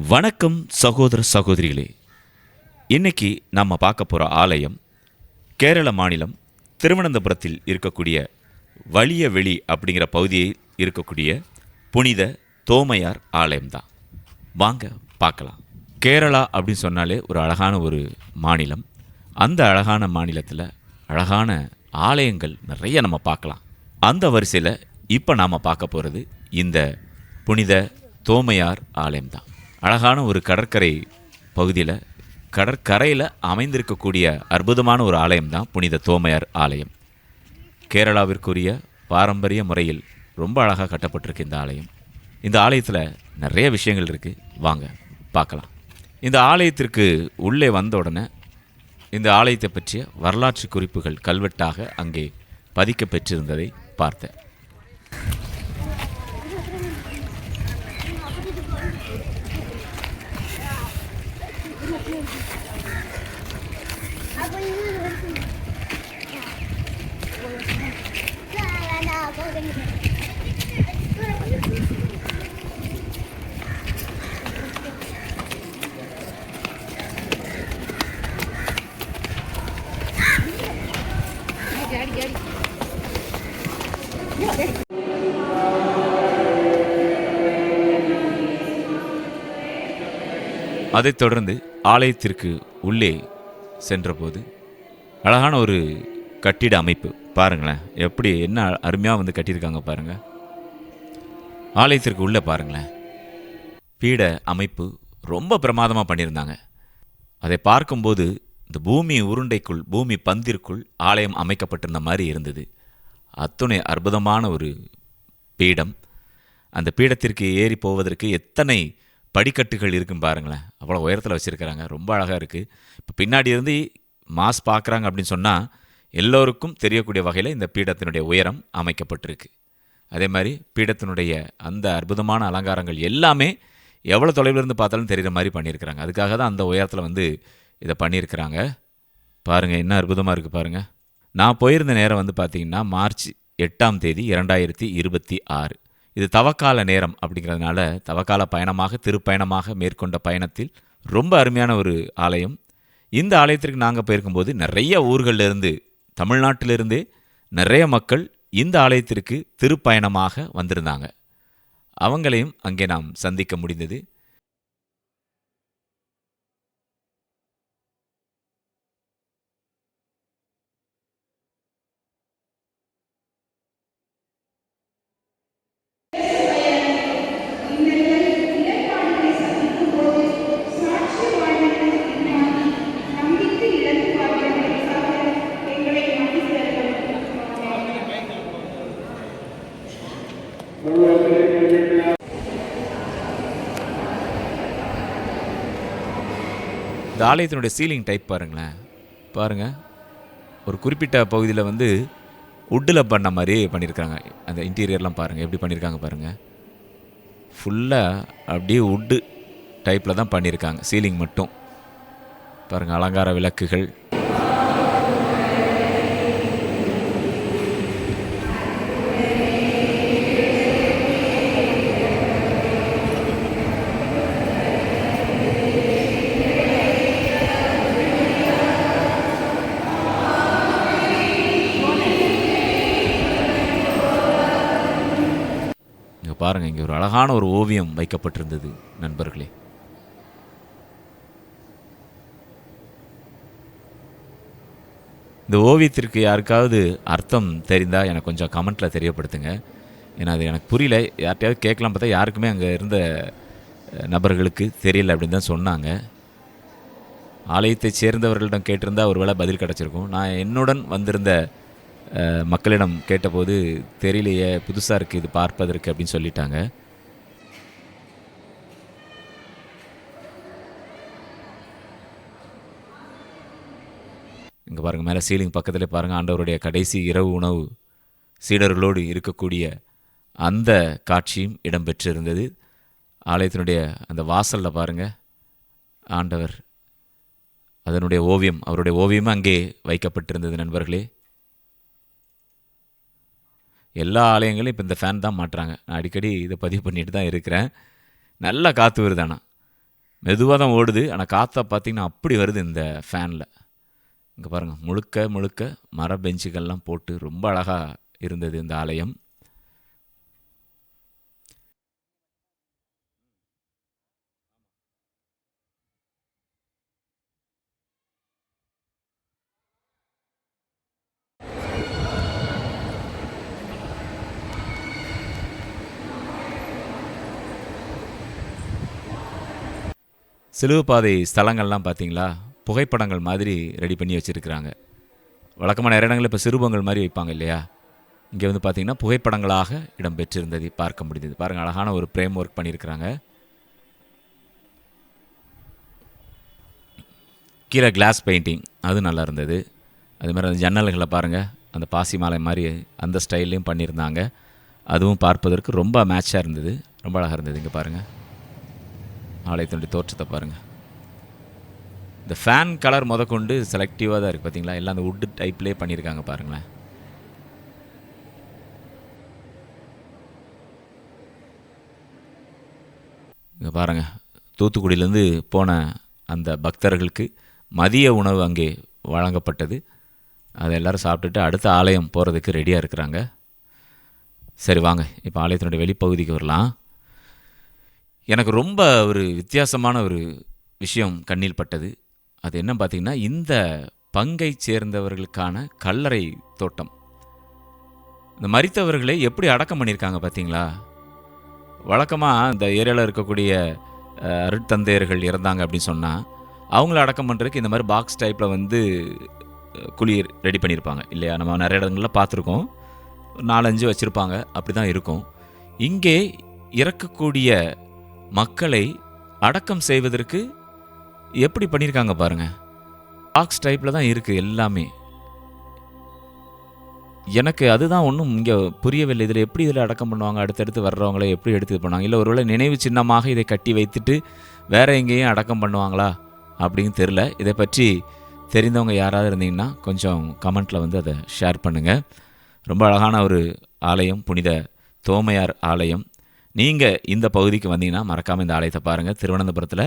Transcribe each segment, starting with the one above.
வணக்கம் சகோதர சகோதரிகளே. இன்னைக்கு நம்ம பார்க்க போகிற ஆலயம் கேரள மாநிலம் திருவனந்தபுரத்தில் இருக்கக்கூடிய வலியவெளி அப்படிங்கிற பகுதியில் இருக்கக்கூடிய புனித தோமையார் ஆலயம்தான். வாங்க பார்க்கலாம். கேரளா அப்படின்னு சொன்னாலே ஒரு அழகான ஒரு மாநிலம். அந்த அழகான மாநிலத்தில் அழகான ஆலயங்கள் நிறைய நம்ம பார்க்கலாம். அந்த வரிசையில் இப்போ நாம் பார்க்க போகிறது இந்த புனித தோமையார் ஆலயம்தான். அழகான ஒரு கடற்கரை பகுதியில் கடற்கரையில் அமைந்திருக்கக்கூடிய அற்புதமான ஒரு ஆலயம் தான் புனித தோமையார் ஆலயம். கேரளாவிற்குரிய பாரம்பரிய முறையில் ரொம்ப அழகாக கட்டப்பட்டிருக்கு இந்த ஆலயம். இந்த ஆலயத்தில் நிறைய விஷயங்கள் இருக்குது, வாங்க பார்க்கலாம். இந்த ஆலயத்திற்கு உள்ளே வந்த உடனே இந்த ஆலயத்தை பற்றிய வரலாற்று குறிப்புகள் கல்வெட்டாக அங்கே பதிக்க பெற்றிருந்ததை பார்த்தேன். அதைத் தொடர்ந்து ஆலயத்திற்கு உள்ளே சென்றபோது அழகான ஒரு கட்டிட அமைப்பு பாருங்களேன், எப்படி என்ன அருமையாக வந்து கட்டியிருக்காங்க பாருங்கள். ஆலயத்திற்கு உள்ளே பாருங்களேன், பீட அமைப்பு ரொம்ப பிரமாதமாக பண்ணியிருந்தாங்க. அதை பார்க்கும்போது இந்த பூமி உருண்டைக்குள், பூமி பந்திற்குள் ஆலயம் அமைக்கப்பட்டிருந்த மாதிரி இருந்தது. அத்துணை அற்புதமான ஒரு பீடம். அந்த பீடத்திற்கு ஏறி போவதற்கு எத்தனை படிக்கட்டுகள் இருக்குன்னு பாருங்களேன், அவ்வளோ உயரத்தில் வச்சுருக்கிறாங்க. ரொம்ப அழகாக இருக்குது. இப்போ பின்னாடி இருந்து மாஸ் பார்க்குறாங்க அப்படின்னு சொன்னால் எல்லோருக்கும் தெரியக்கூடிய வகையில் இந்த பீடத்தினுடைய உயரம் அமைக்கப்பட்டிருக்கு. அதே மாதிரி பீடத்தினுடைய அந்த அற்புதமான அலங்காரங்கள் எல்லாமே எவ்வளோ தொலைவில் இருந்து பார்த்தாலும் தெரிகிற மாதிரி பண்ணியிருக்கிறாங்க. அதுக்காக தான் அந்த உயரத்தில் வந்து இதை பண்ணியிருக்கிறாங்க. பாருங்கள், என்ன அற்புதமாக இருக்குது பாருங்கள். நான் போயிருந்த நேரம் வந்து பார்த்திங்கன்னா மார்ச் 8ஆம் தேதி 2026. இது தவக்கால நேரம் அப்படிங்கிறதுனால தவக்கால பயணமாக, திருப்பயணமாக மேற்கொண்ட பயணத்தில் ரொம்ப அருமையான ஒரு ஆலயம். இந்த ஆலயத்திற்கு நாங்கள் போயிருக்கும்போது நிறைய ஊர்களிலிருந்து, தமிழ்நாட்டிலிருந்தே நிறைய மக்கள் இந்த ஆலயத்திற்கு திருப்பயணமாக வந்திருந்தாங்க. அவங்களையும் அங்கே நாம் சந்திக்க முடிந்தது. இந்த ஆலயத்தினுடைய சீலிங் டைப் பாருங்களேன், பாருங்கள். ஒரு குறிப்பிட்ட பகுதியில் வந்து உட்டில் பண்ண மாதிரி பண்ணியிருக்காங்க. அந்த இன்டீரியர்லாம் பாருங்கள் எப்படி பண்ணியிருக்காங்க பாருங்கள். ஃபுல்லாக அப்படியே உட்டு டைப்பில் தான் பண்ணியிருக்காங்க. சீலிங் மட்டும் பாருங்கள், அலங்கார விளக்குகள். பாருங்கள், இங்கே ஒரு அழகான ஒரு ஓவியம் வைக்கப்பட்டிருந்தது நண்பர்களே. இந்த ஓவியத்திற்கு யாருக்காவது அர்த்தம் தெரிந்தால் எனக்கு கொஞ்சம் கமெண்ட்டில் தெரியப்படுத்துங்க. ஏன்னா அது எனக்கு புரியல. யார்கிட்டையாவது கேட்கலாம் பார்த்தா யாருக்குமே அங்கே இருந்த நபர்களுக்கு தெரியல அப்படின்னு தான் சொன்னாங்க. ஆலயத்தை சேர்ந்தவர்களிடம் கேட்டிருந்தால் ஒரு வேளை பதில் கிடச்சிருக்கும். நான் என்னுடன் வந்திருந்த மக்களிடம் கேட்டபோது தெரியலையே, புதுசாக இருக்குது இது பார்ப்பதற்கு அப்படின்னு சொல்லிட்டாங்க. இங்கே பாருங்கள், மேலே சீலிங் பக்கத்தில் பாருங்கள், ஆண்டவருடைய கடைசி இரவு உணவு சீடர்களோடு இருக்கக்கூடிய அந்த காட்சியும் இடம்பெற்றிருந்தது. ஆலயத்தினுடைய அந்த வாசலில் பாருங்கள், ஆண்டவர் அதனுடைய ஓவியம், அவருடைய ஓவியமும் அங்கே வைக்கப்பட்டிருந்தது நண்பர்களே. எல்லா ஆலயங்களும் இப்போ இந்த ஃபேன் தான் மாட்டுறாங்க. நான் அடிக்கடி இதை பதிவு பண்ணிட்டு தான் இருக்கிறேன். நல்லா காற்று வருதானா. மெதுவாக தான் ஓடுது. ஆனால் காற்றா பார்த்தீங்கன்னா அப்படி வருது இந்த ஃபேனில். இங்கே பாருங்கள், முழுக்க முழுக்க மர பெஞ்சுகள்லாம் போட்டு ரொம்ப அழகாக இருந்தது இந்த ஆலயம். சிலுவை பாதை ஸ்தலங்கள்லாம் பார்த்தீங்களா, புகைப்படங்கள் மாதிரி ரெடி பண்ணி வச்சுருக்கிறாங்க. வழக்கமான நிறைய இடங்களில் இப்போ சிறுபங்கள் மாதிரி வைப்பாங்க இல்லையா, இங்கே வந்து பார்த்திங்கன்னா புகைப்படங்களாக இடம் பெற்றிருந்ததை பார்க்க முடியுது. பாருங்கள், அழகான ஒரு ஃப்ரேம் ஒர்க் பண்ணியிருக்கிறாங்க. கீழே கிளாஸ் பெயிண்டிங் அது நல்லா இருந்தது. அது மாதிரி அந்த ஜன்னல்களை பாருங்கள், அந்த பாசி மாலை மாதிரி அந்த ஸ்டைல்லையும் பண்ணியிருந்தாங்க. அதுவும் பார்ப்பதற்கு ரொம்ப மேட்சாக இருந்தது, ரொம்ப அழகாக இருந்தது. இங்கே பாருங்கள், ஆலயத்தினுடைய தோற்றத்தை பாருங்கள். இந்த ஃபேன் கலர் முதற்கொண்டு செலக்டிவாக தான் இருக்குது பார்த்தீங்களா, எல்லாம் அந்த வுட்டு டைப்லேயே பண்ணியிருக்காங்க பாருங்களேன். இங்கே பாருங்கள், தூத்துக்குடியிலேருந்து போன அந்த பக்தர்களுக்கு மதிய உணவு அங்கே வழங்கப்பட்டது. அதை எல்லோரும் சாப்பிட்டுட்டு அடுத்த ஆலயம் போகிறதுக்கு ரெடியாக இருக்கிறாங்க. சரி வாங்க, இப்போ ஆலயத்தினுடைய வெளிப்பகுதிக்கு வரலாம். எனக்கு ரொம்ப ஒரு வித்தியாசமான ஒரு விஷயம் கண்ணில் பட்டது. அது என்ன பார்த்திங்கன்னா, இந்த பங்கை சேர்ந்தவர்களுக்கான கல்லறை தோட்டம். இந்த மரித்தவர்களை எப்படி அடக்கம் பண்ணியிருக்காங்க பார்த்தீங்களா. வழக்கமாக இந்த ஏரியாவில் இருக்கக்கூடிய அருட்தந்தையர்கள் இறந்தாங்க அப்படின்னு சொன்னால் அவங்கள அடக்கம் பண்ணுறதுக்கு இந்த மாதிரி பாக்ஸ் டைப்பில் வந்து குழி ரெடி பண்ணியிருப்பாங்க இல்லையா. நம்ம நிறைய இடங்களில் பார்த்துருக்கோம், 4-5 வச்சுருப்பாங்க, அப்படி தான் இருக்கும். இங்கே இறக்கக்கூடிய மக்களை அடக்கம் செய்வதற்கு எப்படி பண்ணியிருக்காங்க பாருங்கள், பாக்ஸ் டைப்பில் தான் இருக்குது எல்லாமே. எனக்கு அதுதான் ஒன்றும் இங்கே புரியவில்லை. இதில் எப்படி இதில் அடக்கம் பண்ணுவாங்க, அடுத்தடுத்து வர்றவங்கள எப்படி எடுத்து பண்ணுவாங்க, இல்லை ஒருவேளை நினைவு சின்னமாக இதை கட்டி வைத்துட்டு வேறு எங்கேயும் அடக்கம் பண்ணுவாங்களா அப்படின்னு தெரில. இதை பற்றி தெரிந்தவங்க யாராவது இருந்தீங்கன்னா கொஞ்சம் கமெண்ட்டில் வந்து அதை ஷேர் பண்ணுங்கள். ரொம்ப அழகான ஒரு ஆலயம், புனித தோமையார் ஆலயம். நீங்கள் இந்த பகுதிக்கு வந்தீங்கன்னா மறக்காமல் இந்த ஆலயத்தை பாருங்கள். திருவனந்தபுரத்தில்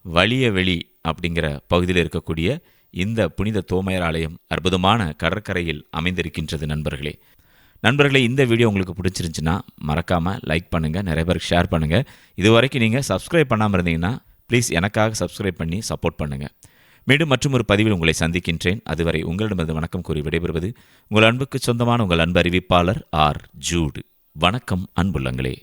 வலியவெளி அப்படிங்கிற பகுதியில் இருக்கக்கூடிய இந்த புனித தோமையார் ஆலயம் அற்புதமான கடற்கரையில் அமைந்திருக்கின்றது. நண்பர்களே, இந்த வீடியோ உங்களுக்கு பிடிச்சிருந்துச்சுன்னா மறக்காமல் லைக் பண்ணுங்கள், நிறைய பேருக்கு ஷேர் பண்ணுங்கள். இது வரைக்கும் நீங்கள் சப்ஸ்கிரைப் பண்ணாமல் இருந்தீங்கன்னா ப்ளீஸ் எனக்காக சப்ஸ்கிரைப் பண்ணி சப்போர்ட் பண்ணுங்கள். மீண்டும் மற்றும் ஒரு பதிவில் உங்களை சந்திக்கின்றேன். அதுவரை உங்களிடமிருந்து வணக்கம் கூறி விடைபெறுவது உங்கள் அன்புக்கு சொந்தமான உங்கள் அன்பு அறிவிப்பாளர் ஆர். ஜூட். வணக்கம் அன்புள்ளங்களே.